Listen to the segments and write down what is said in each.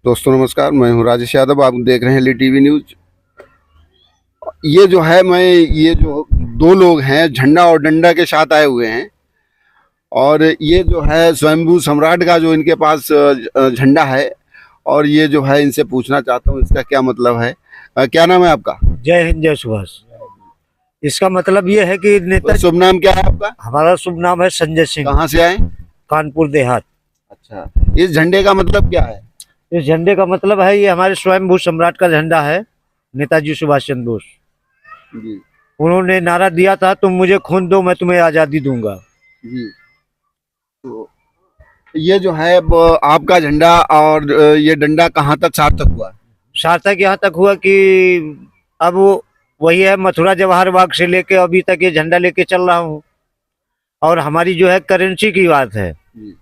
दोस्तों नमस्कार, मैं हूं राजेश यादव। आप देख रहे हैं ली टीवी न्यूज। ये जो दो लोग हैं झंडा और डंडा के साथ आए हुए हैं, और ये जो है स्वयंभू सम्राट का जो इनके पास झंडा है, और ये जो है इनसे पूछना चाहता हूँ इसका क्या मतलब है। क्या नाम है आपका? जय हिंद जय सुभाष। इसका मतलब ये है कि नेता शुभ नाम क्या है आपका? हमारा शुभ नाम है संजय सिंह, कहाँ से आए? कानपुर देहात। अच्छा, इस झंडे का मतलब क्या है? इस झंडे का मतलब है ये हमारे स्वयंभू सम्राट का झंडा है, नेताजी सुभाष चंद्र बोस। जी उन्होंने नारा दिया था, तुम मुझे खून दो मैं तुम्हें आजादी दूंगा। जी। तो ये जो है आपका झंडा और ये डंडा कहाँ तक सार्थक हुआ? सार्थक यहाँ तक हुआ कि अब वही है, मथुरा जवाहर बाग से लेके अभी तक ये झंडा लेके चल रहा हूँ। और हमारी जो है करेंसी की बात है, जी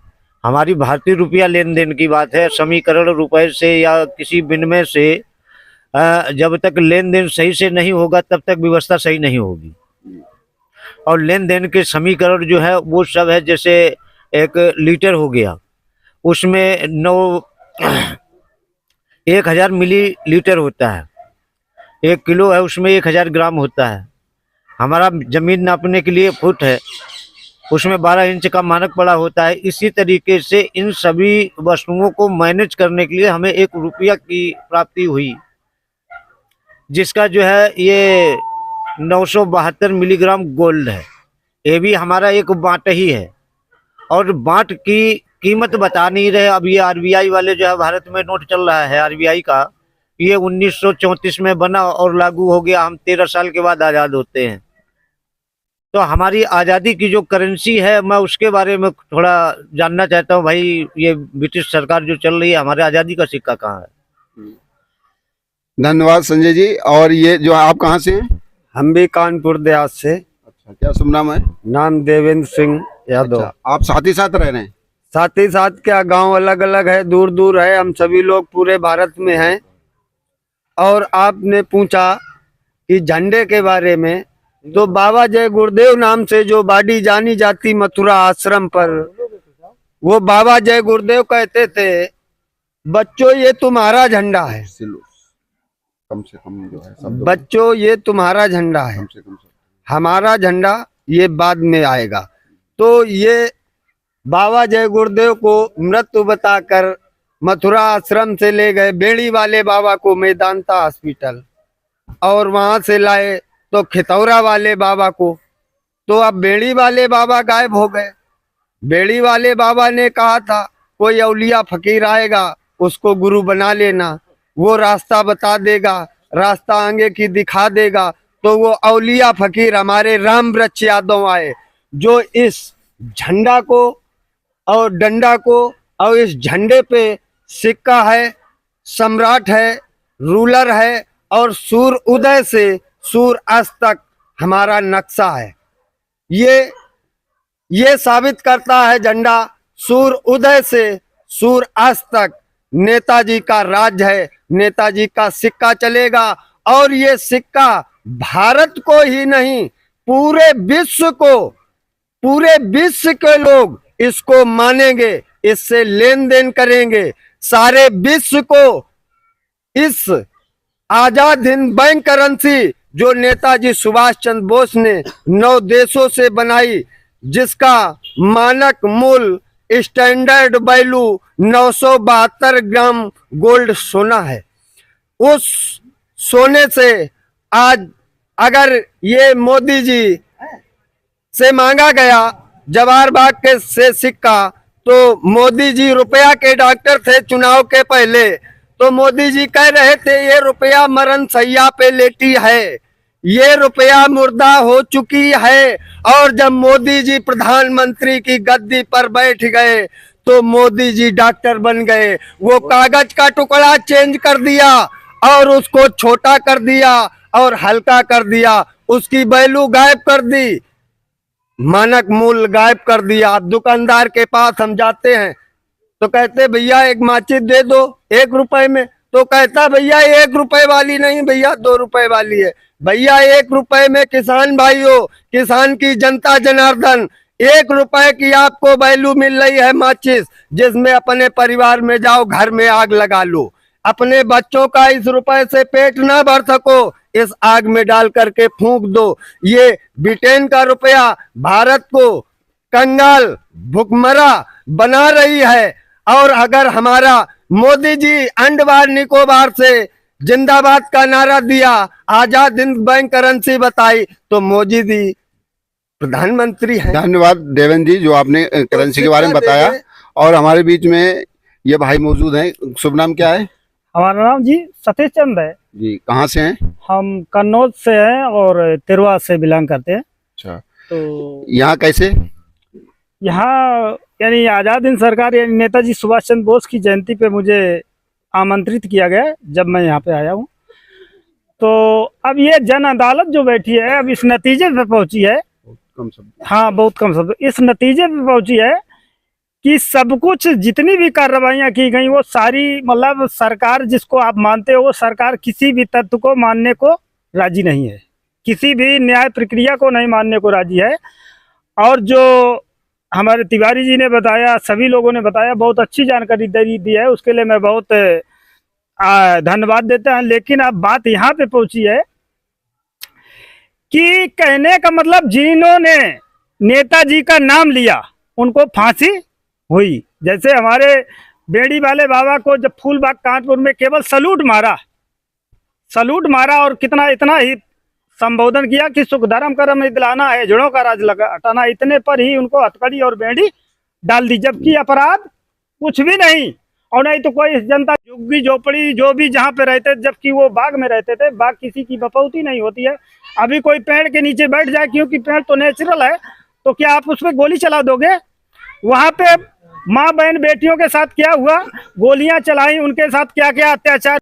हमारी भारतीय रुपया लेन देन की बात है। समीकरण रुपए से या किसी विनिमय से जब तक लेन देन सही से नहीं होगा तब तक व्यवस्था सही नहीं होगी। और लेन देन के समीकरण जो है वो सब है, जैसे एक लीटर हो गया, उसमें 1000 मिली लीटर होता है। 1 किलो है, उसमें 1000 ग्राम होता है। हमारा जमीन नापने के लिए फुट है, उसमें 12 इंच का मानक पड़ा होता है। इसी तरीके से इन सभी वस्तुओं को मैनेज करने के लिए हमें 1 रुपया की प्राप्ति हुई, जिसका जो है ये 972 मिलीग्राम गोल्ड है। ये भी हमारा एक बांट ही है, और बांट की कीमत बता नहीं रहे। अब ये आरबीआई वाले जो है, भारत में नोट चल रहा है आरबीआई का, ये 1934 में बना और लागू हो गया। हम 13 साल के बाद आज़ाद होते हैं। तो हमारी आज़ादी की जो करेंसी है, मैं उसके बारे में थोड़ा जानना चाहता हूँ भाई। ये ब्रिटिश सरकार जो चल रही है, हमारे आज़ादी का सिक्का कहाँ है? धन्यवाद संजय जी। और ये जो आप कहाँ से हैं? हम भी कानपुर देहात से। अच्छा, क्या शुभ नाम है? नाम देवेंद्र सिंह यादव। अच्छा, आप साथ ही साथ रह रहे हैं? साथ ही साथ क्या, गांव अलग अलग है, दूर दूर है, हम सभी लोग पूरे भारत में हैं। और आपने पूछा कि झंडे के बारे में, तो बाबा जय गुरुदेव नाम से जो बाडी जानी जाती मथुरा आश्रम पर, वो बाबा जय गुरुदेव कहते थे, बच्चों ये तुम्हारा झंडा है, कम से कम जो है सब बच्चों ये तुम्हारा झंडा है, कम से कम हमारा झंडा ये बाद में आएगा। तो ये बाबा जय गुरुदेव को मृत्यु बताकर मथुरा आश्रम से ले गए बेड़ी वाले बाबा को मेदांता हॉस्पिटल, और वहां से लाए तो खितौरा वाले बाबा को। तो अब बेड़ी वाले बाबा गायब हो गए। बेड़ी वाले बाबा ने कहा था, कोई औलिया फकीर आएगा उसको गुरु बना लेना, वो रास्ता बता देगा, रास्ता आगे की दिखा देगा। तो वो औलिया फकीर हमारे राम वृक्ष यादव आए, जो इस झंडा को और डंडा को, और इस झंडे पे सिक्का है, सम्राट है, रूलर है, और सूर्य उदय से सूर्य अस्त तक हमारा नक्शा है। ये साबित करता है झंडा, सूर्य उदय से सूर्य अस्त तक नेताजी का राज है, नेताजी का सिक्का चलेगा। और ये सिक्का भारत को ही नहीं, पूरे विश्व के लोग इसको मानेंगे, इससे लेन देन करेंगे। सारे विश्व को इस आजाद हिंद बैंक करेंसी जो नेताजी सुभाष चंद्र बोस ने 9 देशों से बनाई, जिसका मानक मूल्य स्टैंडर्ड वैल्यू 972 ग्राम गोल्ड सोना है, उस सोने से आज अगर ये मोदी जी से मांगा गया जवाहर बाग के से सिक्का, तो मोदी जी रुपया के डॉक्टर थे चुनाव के पहले, तो मोदी जी कह रहे थे ये रुपया मरण सैया पे लेटी है, ये रुपया मुर्दा हो चुकी है। और जब मोदी जी प्रधानमंत्री की गद्दी पर बैठ गए तो मोदी जी डॉक्टर बन गए। वो कागज का टुकड़ा चेंज कर दिया और उसको छोटा कर दिया और हल्का कर दिया, उसकी वैल्यू गायब कर दी, मानक मूल्य गायब कर दिया। अब दुकानदार के पास हम जाते हैं तो कहते भैया एक माचिस दे दो 1 रुपए में, तो कहता भैया 1 रुपए वाली नहीं भैया 2 रुपए वाली है। भैया 1 रुपए में किसान भाइयों, किसान की जनता जनार्दन 1 रुपए की आपको वैल्यू मिल रही है माचिस, जिसमें अपने परिवार में जाओ, घर में आग लगा लो। अपने बच्चों का इस रुपए से पेट ना भर सको, इस आग में डाल करके फूंक दो। ये ब्रिटेन का रुपया भारत को कंगाल भुखमरा बना रही है। और अगर हमारा मोदी जी अंडमान निकोबार से जिंदाबाद का नारा दिया, आजाद हिंद बैंक करेंसी बताई, तो मोदी जी प्रधानमंत्री है। धन्यवाद देवेंद्र जी, जो आपने करेंसी के बारे में बताया। और हमारे बीच में ये भाई मौजूद हैं। शुभ नाम क्या है? हमारा नाम जी सतीश चंद है। जी, कहाँ से हैं? हम कन्नौज से हैं और तिरवा से बिलोंग करते हैं। अच्छा, तो यहाँ कैसे? यहाँ यानी आज़ाद हिंद सरकार यानी नेताजी सुभाष चंद्र बोस की जयंती पे मुझे आमंत्रित किया गया जब मैं यहाँ पे आया हूँ। तो अब ये जन अदालत जो बैठी है, अब इस नतीजे पे पहुंची है, कम शब्द। हाँ बहुत कम शब्द, इस नतीजे पे पहुंची है कि सब कुछ जितनी भी कार्रवाइयाँ की गई वो सारी मतलब सरकार जिसको आप मानते हो वो सरकार किसी भी तत्व को मानने को राजी नहीं है, किसी भी न्याय प्रक्रिया को नहीं मानने को राजी है। और जो हमारे तिवारी जी ने बताया, सभी लोगों ने बताया, बहुत अच्छी जानकारी दी है, उसके लिए मैं बहुत धन्यवाद देता हूँ। लेकिन अब बात यहाँ पे पहुंची है कि कहने का मतलब जिन्होंने नेताजी का नाम लिया उनको फांसी हुई। जैसे हमारे बेड़ी वाले बाबा को जब फूलबाग कानपुर में केवल सलूट मारा और कितना इतना ही संबोधन किया कि सुख धर्म कर्म दिलाना है, जड़ों का राज हटाना, इतने पर ही उनको हथकड़ी और बेड़ी डाल दी, जबकि अपराध कुछ भी नहीं। और नहीं तो कोई जनता झुग्गी झोपड़ी जो भी जहाँ पे रहते, जबकि वो बाग में रहते थे, बाग किसी की बपौती नहीं होती है। अभी कोई पेड़ के नीचे बैठ जाए, क्योंकि पेड़ तो नेचुरल है, तो क्या आप उस पर गोली चला दोगे? वहाँ पे माँ बहन बेटियों के साथ क्या हुआ, गोलियां चलाई, उनके साथ क्या क्या अत्याचार